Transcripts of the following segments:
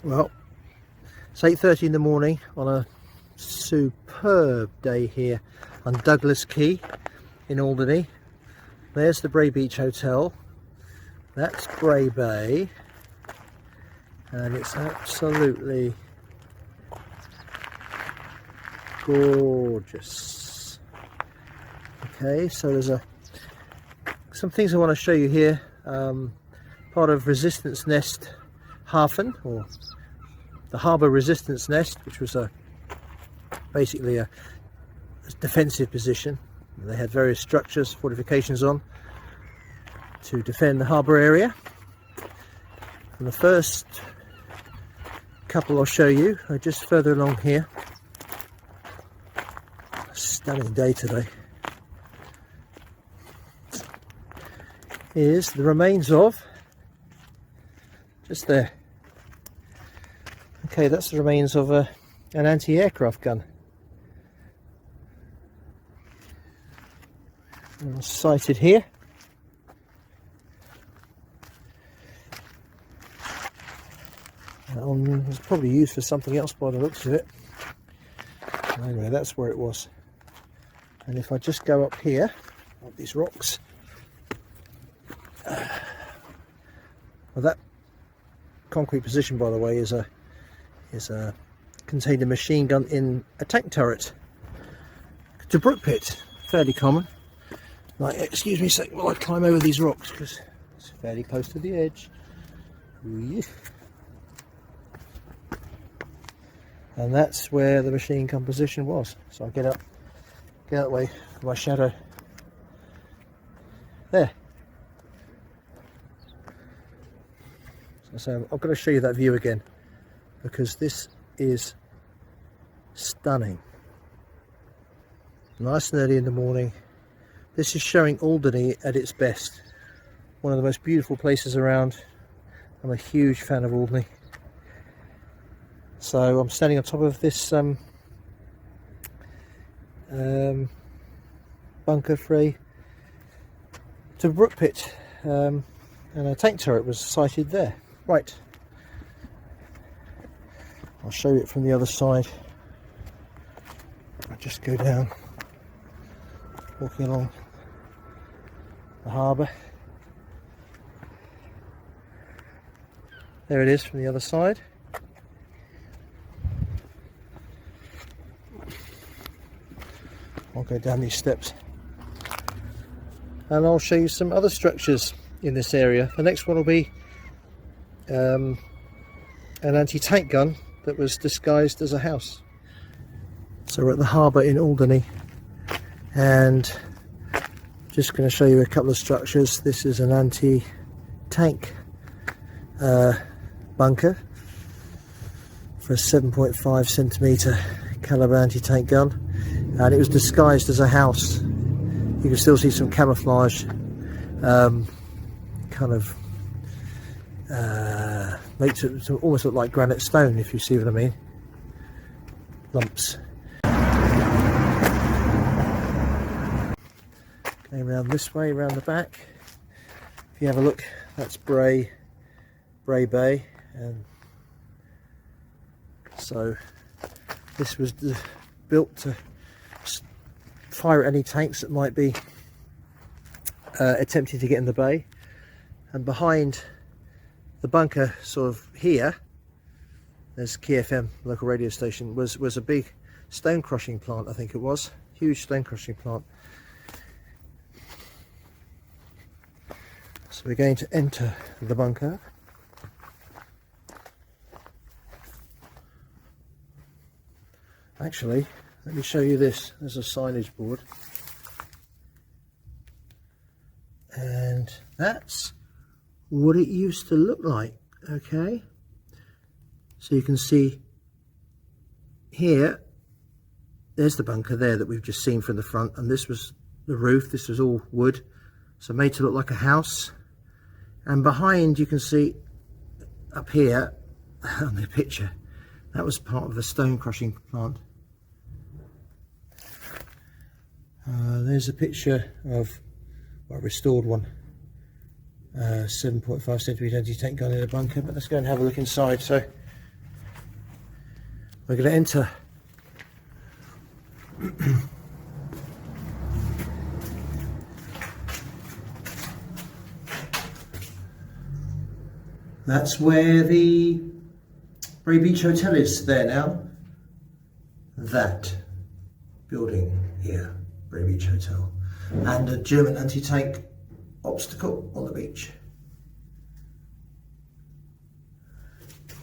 Well, it's 8:30 in the morning on a superb day here on Douglas Quay in Alderney. There's the Braye Beach Hotel. That's Braye Bay, and it's absolutely gorgeous. Okay, so there's some things I want to show you here. Part of Resistance Nest Hafen, or the Harbour Resistance Nest, which was basically a defensive position. They had various structures, fortifications on to defend the harbour area. And the first couple I'll show you are just further along here. Stunning day today. Is the remains of, just there. Okay, that's the remains of an anti-aircraft gun. Sighted here. It was probably used for something else by the looks of it. Anyway, that's where it was. And if I just go up here, up these rocks, well, that concrete position, by the way, is contained a machine gun in a tank turret. Tobruk pit, fairly common. Right, excuse me a sec while I climb over these rocks because it's fairly close to the edge. Ooh, and that's where the machine gun position was. So I'll get out of the way for my shadow. There. So I'm going to show you that view again because this is stunning. Nice and early in the morning. This is showing Alderney at its best. One of the most beautiful places around. I'm a huge fan of Alderney. So I'm standing on top of this bunker free Tobruk pit, and a tank turret was sighted there. Right, I'll show you it from the other side. I'll just go down, walking along the harbour. There it is from the other side. I'll go down these steps and I'll show you some other structures in this area. The next one will be an anti-tank gun that was disguised as a house. So we're at the harbour in Alderney and just going to show you a couple of structures. This is an anti-tank bunker for a 7.5 centimetre calibre anti-tank gun, and it was disguised as a house. You can still see some camouflage, kind of makes it almost look like granite stone, if you see what I mean. Lumps. Going around this way, around the back. If you have a look, that's Braye Bay, and so this was built to fire at any tanks that might be attempting to get in the bay. And behind the bunker, sort of here, there's Quay FM, local radio station, was a big stone crushing plant. I think it was huge stone crushing plant. So we're going to enter the bunker. Actually, let me show you this. There's a signage board, and that's what it used to look like. Okay, so you can see here, there's the bunker there that we've just seen from the front, and this was the roof. This was all wood, so made to look like a house. And behind, you can see up here on the picture, that was part of the stone crushing plant. There's a picture of a restored one, 7.5 centimetre anti-tank gun in a bunker. But let's go and have a look inside. So We're going to enter that's where the Braye Beach Hotel is there now. That building here, Braye Beach Hotel, and a German anti-tank obstacle on the beach.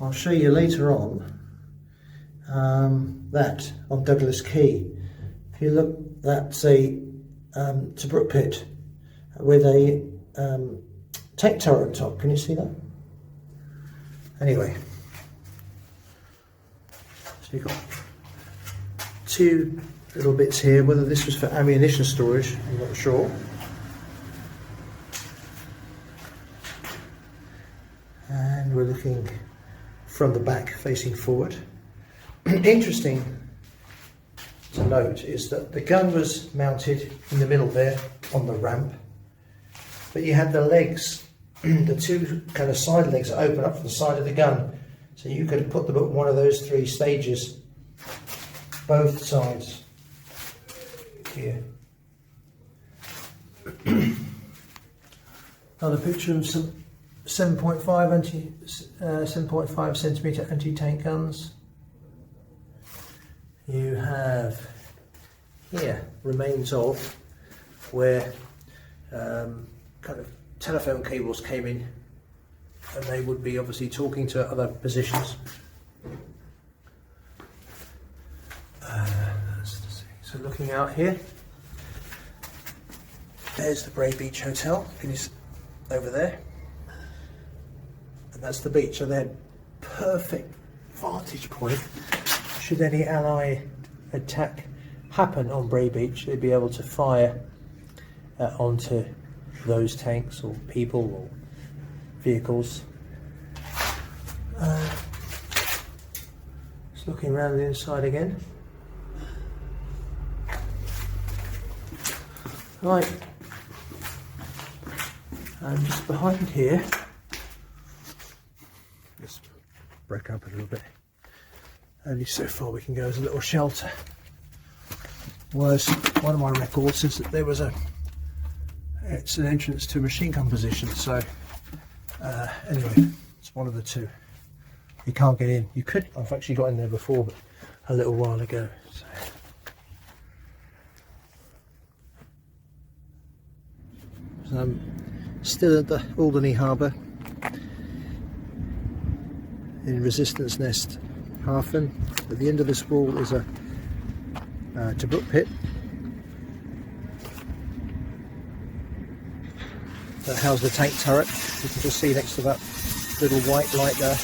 I'll show you later on that on Douglas Quay. If you look, that's a Tobruk pit with a tank turret on top. Can you see that? Anyway, so you've got two little bits here. Whether this was for ammunition storage, I'm not sure. And we're looking from the back, facing forward. Interesting to note is that the gun was mounted in the middle there on the ramp, but you had the legs, the two kind of side legs that open up from the side of the gun, so you could put them at one of those three stages, both sides here. Another picture of some 7.5 centimetre anti-tank guns. You have here remains of where kind of telephone cables came in, and they would be obviously talking to other positions. So looking out here, there's the Braye Beach Hotel. It is over there, and that's the beach. So they're perfect vantage point. Should any Allied attack happen on Braye Beach, they'd be able to fire onto those tanks or people or vehicles. Just looking around the inside again. Right, and just behind here, let's break up a little bit. Only so far we can go as a little shelter. Was one of my records is that there was it's an entrance to a machine gun position. So anyway, it's one of the two. You can't get in. You could. I've actually got in there before, but a little while ago. So I'm still at the Alderney Harbour in Resistance Nest Hafen. At the end of this wall is a Tobruk pit that housed the tank turret. You can just see next to that little white light there.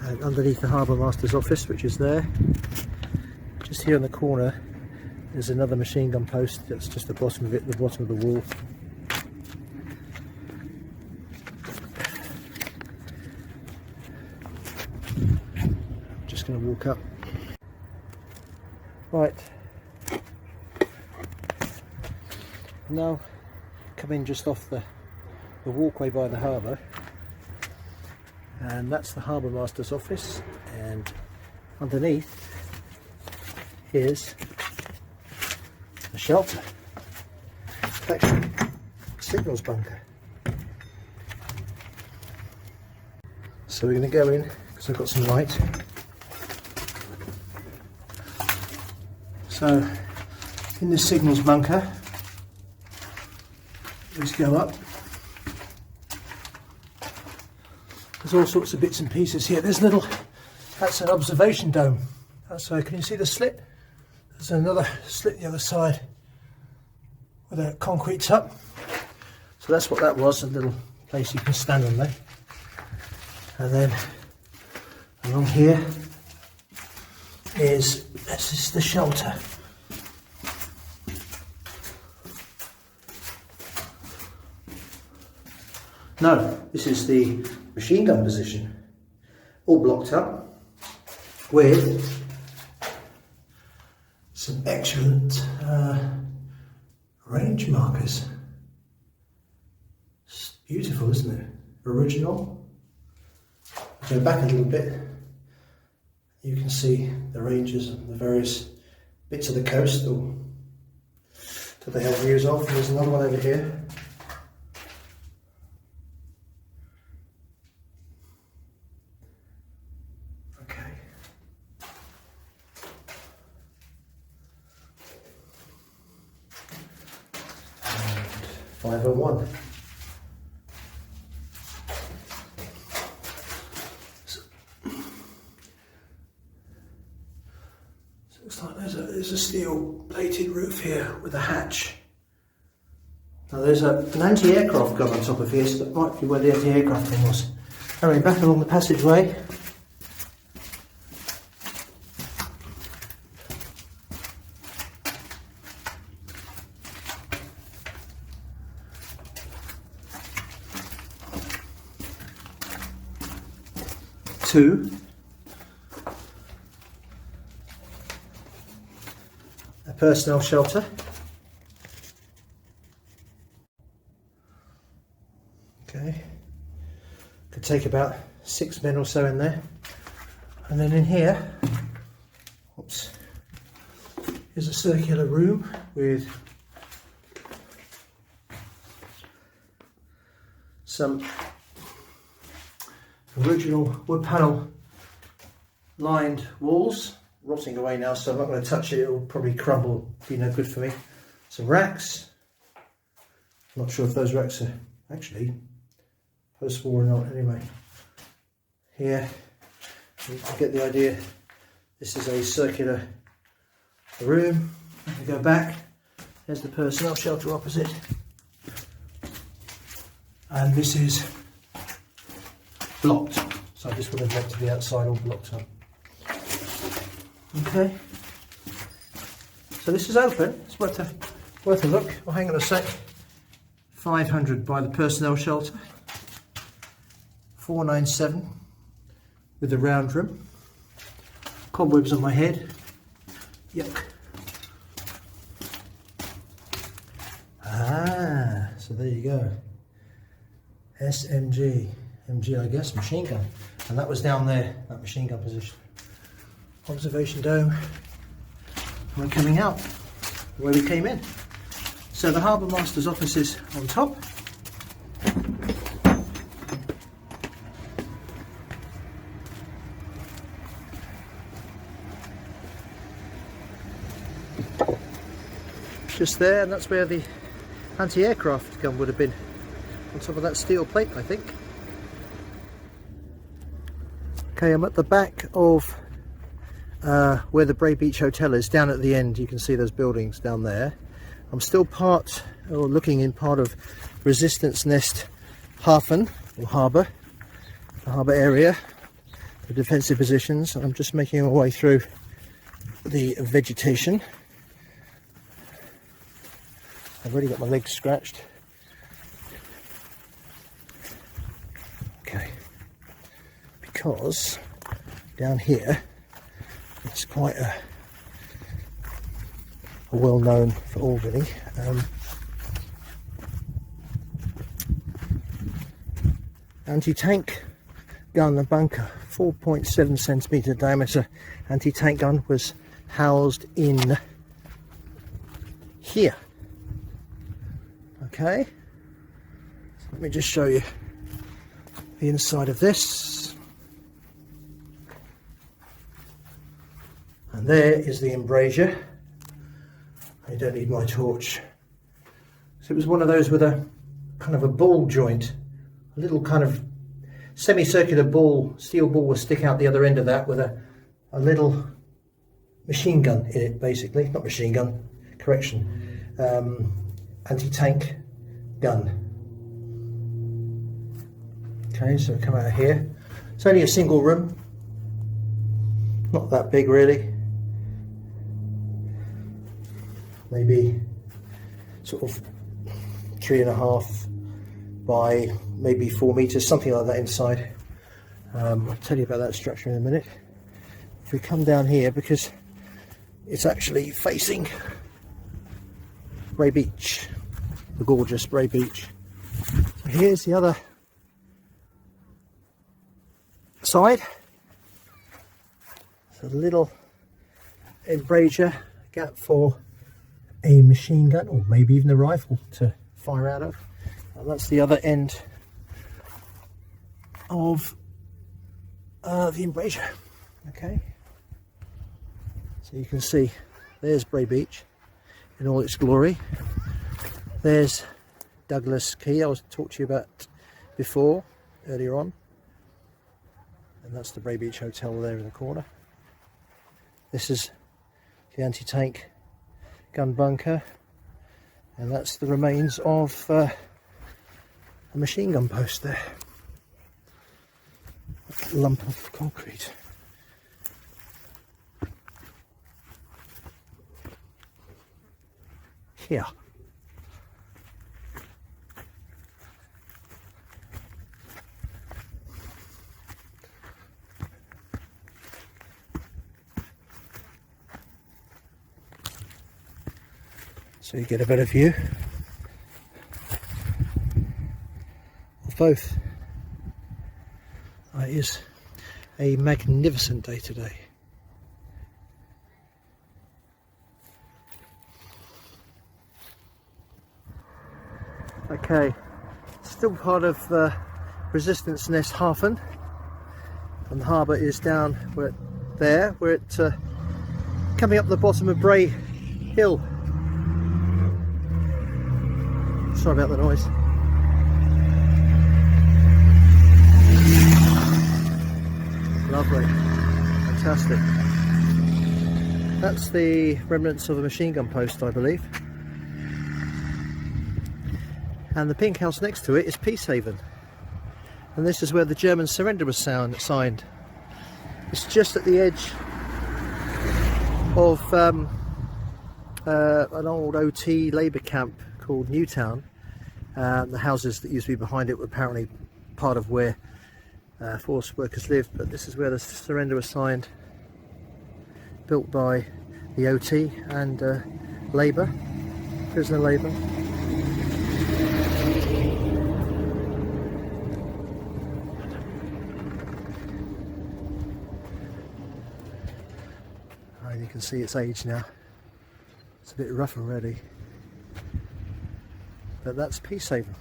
And underneath the Harbour Master's office, which is there, just here in the corner, there's another machine gun post. That's just the bottom of it, the bottom of the wall. Just going to walk up. Right. Now, come in just off the walkway by the harbour, and that's the Harbour Master's office, and underneath is a shelter, actually signals bunker. So we're going to go in because I've got some light. So in the signals bunker, let's go up. There's all sorts of bits and pieces here. There's little, that's an observation dome. So can you see the slit? There's another slit the other side with a concrete top. So that's what that was, a little place you can stand on there. And then along here is, this is the shelter. No, this is the machine gun position, all blocked up with some excellent range markers. It's beautiful, isn't it? Original. Go back a little bit, you can see the ranges and the various bits of the coast that they have views of. There's another one over here. Okay. And 501. Looks like there's a steel plated roof here with a hatch. Now there's an anti-aircraft gun on top of here, so that might be where the anti-aircraft thing was. Anyway, back along the passageway. To a personnel shelter. Okay, could take about 6 men or so in there. And then in here, oops, is a circular room with some original wood panel lined walls, rotting away now, so I'm not going to touch it, it will probably crumble, be no good for me. Some racks, not sure if those racks are actually post-war or not. Anyway, here you get the idea, this is a circular room. If we go back, there's the personnel shelter opposite, and this is blocked, so this would have led to the outside all blocked up. Okay, so this is open, it's worth a look. Oh, hang on a sec, 500 by the personnel shelter, 497 with the round room, cobwebs on my head, yuck. Ah, so there you go, SMG. MG, I guess, machine gun, and that was down there, that machine gun position. Observation dome. We're coming out where we came in. So the Harbour Master's office is on top. Just there, and that's where the anti-aircraft gun would have been, on top of that steel plate, I think. Okay, I'm at the back of where the Braye Beach Hotel is, down at the end. You can see those buildings down there. I'm still looking in part of Resistance Nest Hafen, or harbour, the harbour area, the defensive positions. I'm just making my way through the vegetation. I've already got my legs scratched. Okay. Because down here it's quite a well known for Alderney. Anti-tank gun and bunker, 4.7 centimetre diameter anti-tank gun was housed in here. Okay, so let me just show you the inside of this. And there is the embrasure. I don't need my torch. So it was one of those with a kind of a ball joint, a little kind of semicircular ball, steel ball will stick out the other end of that with a little machine gun in it, basically. Not machine gun, correction, anti-tank gun. Okay, so we come out of here. It's only a single room, not that big really. Maybe sort of 3.5 by maybe 4 meters, something like that inside. I'll tell you about that structure in a minute. If we come down here, because it's actually facing Braye Beach, the gorgeous Braye Beach. So here's the other side. It's a little embrasure gap for a machine gun, or maybe even a rifle to fire out of. And that's the other end of the embrasure. Okay, so you can see there's Braye Beach in all its glory. There's Douglas Quay I was talking to you about before, earlier on, and that's the Braye Beach Hotel there in the corner. This is the anti-tank gun bunker, and that's the remains of a machine gun post there. That lump of concrete. Here. So you get a better view of both. It is a magnificent day today. Okay, still part of Resistance Nest Hafen, and the harbour is down where we're at, coming up the bottom of Braye Hill. Sorry about the noise. Lovely, fantastic. That's the remnants of a machine gun post, I believe. And the pink house next to it is Peace Haven. And this is where the German surrender was signed. It's just at the edge of an old OT labour camp called Newtown. The houses that used to be behind it were apparently part of where forced workers lived, but this is where the surrender was signed, built by the OT and labour, prisoner labour. And you can see its age now. It's a bit rough already. But that's Peace Haven.